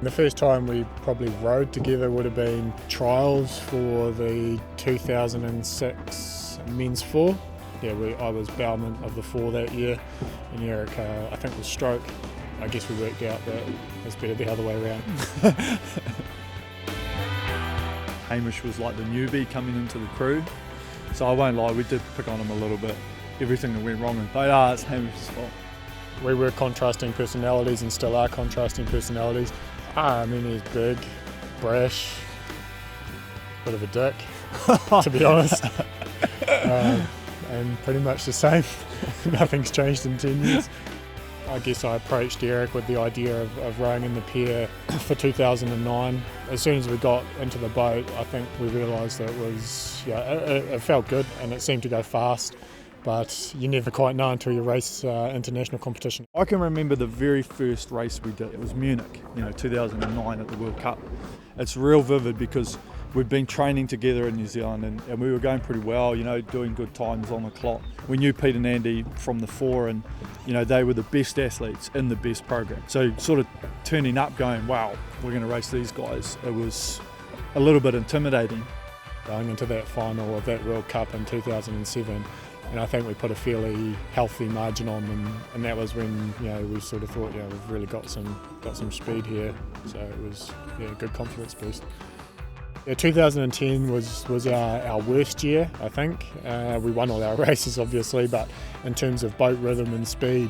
The first time we probably rode together would have been trials for the 2006 men's 4. Yeah, I was bowman of the 4 that year, and Eric, I think, was stroke. I guess we worked out that it's better the other way around. Hamish was like the newbie coming into the crew, so I won't lie, we did pick on him a little bit. Everything that went wrong, but it's Hamish's fault. We were contrasting personalities and still are contrasting personalities. I mean, he's big, brash, bit of a dick, to be honest. And pretty much the same. Nothing's changed in 10 years. I guess I approached Eric with the idea of rowing in the pair for 2009. As soon as we got into the boat, I think we realised that it felt good and it seemed to go fast. But you never quite know until you race international competition. I can remember the very first race we did. It was Munich, 2009 at the World Cup. It's real vivid because we'd been training together in New Zealand and we were going pretty well, doing good times on the clock. We knew Pete and Andy from the 4 and, they were the best athletes in the best program. So sort of turning up going, wow, we're going to race these guys. It was a little bit intimidating. Going into that final of that World Cup in 2007, and I think we put a fairly healthy margin on them, and that was when we sort of thought, we've really got some speed here. So it was a good confidence boost. 2010 was our worst year, I think. We won all our races, obviously, but in terms of boat rhythm and speed,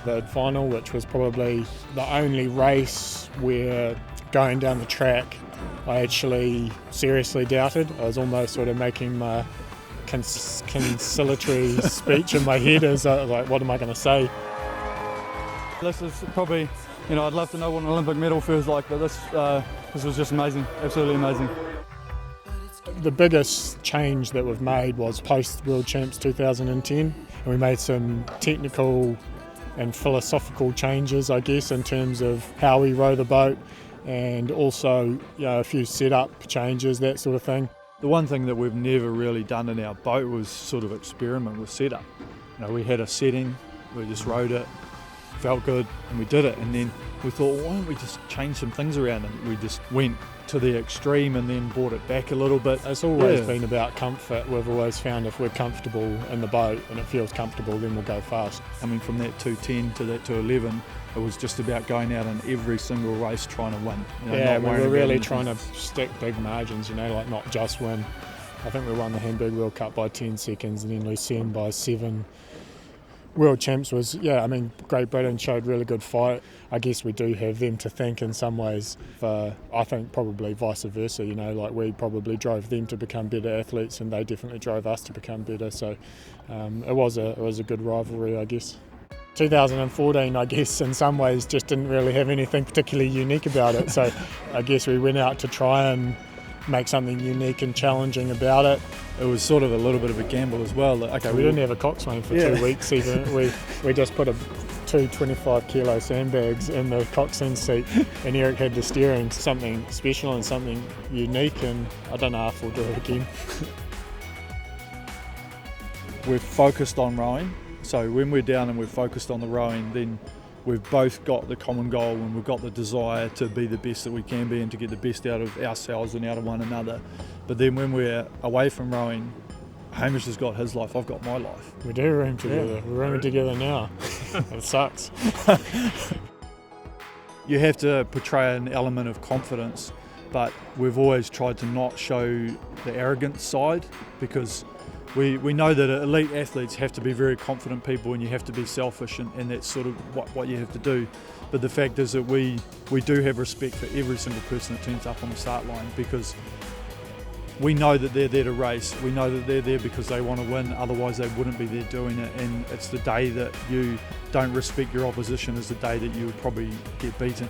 the final, which was probably the only race where going down the track I actually seriously doubted. I was almost sort of making my conciliatory speech in my head as like, what am I going to say? This is probably, I'd love to know what an Olympic medal feels like, but this was just amazing, absolutely amazing. The biggest change that we've made was post World Champs 2010, and we made some technical and philosophical changes, I guess, in terms of how we row the boat, and also a few setup changes, that sort of thing. The one thing that we've never really done in our boat was sort of experiment with setup. We had a setting, we just rowed it, felt good, and we did it. And then we thought, why don't we just change some things around? And we just went to the extreme and then brought it back a little bit. It's always been about comfort. We've always found if we're comfortable in the boat and it feels comfortable, then we'll go fast. Coming from that 210 to that 211, it was just about going out in every single race trying to win. We were really trying to stick big margins, like not just win. I think we won the Hamburg World Cup by 10 seconds and then Lucerne by 7. World Champs was, Great Britain showed really good fight. I guess we do have them to thank in some ways. I think probably vice versa, we probably drove them to become better athletes and they definitely drove us to become better. So it was a good rivalry, I guess. 2014, I guess, in some ways just didn't really have anything particularly unique about it. So I guess we went out to try and make something unique and challenging about it. It was sort of a little bit of a gamble as well. We didn't have a coxswain for 2 weeks even. We just put two 25 kilo sandbags in the coxswain seat and Eric had the steering. Something special and something unique, and I don't know if we'll do it again. We're focused on rowing, so when we're down and we're focused on the rowing, then we've both got the common goal and we've got the desire to be the best that we can be and to get the best out of ourselves and out of one another. But then when we're away from rowing, Hamish has got his life, I've got my life. We do room together. Yeah. We're rooming together now. It sucks. You have to portray an element of confidence, but we've always tried to not show the arrogant side, because we know that elite athletes have to be very confident people and you have to be selfish, and that's sort of what you have to do. But the fact is that we do have respect for every single person that turns up on the start line, because we know that they're there to race. We know that they're there because they want to win, otherwise they wouldn't be there doing it. And it's the day that you don't respect your opposition is the day that you would probably get beaten.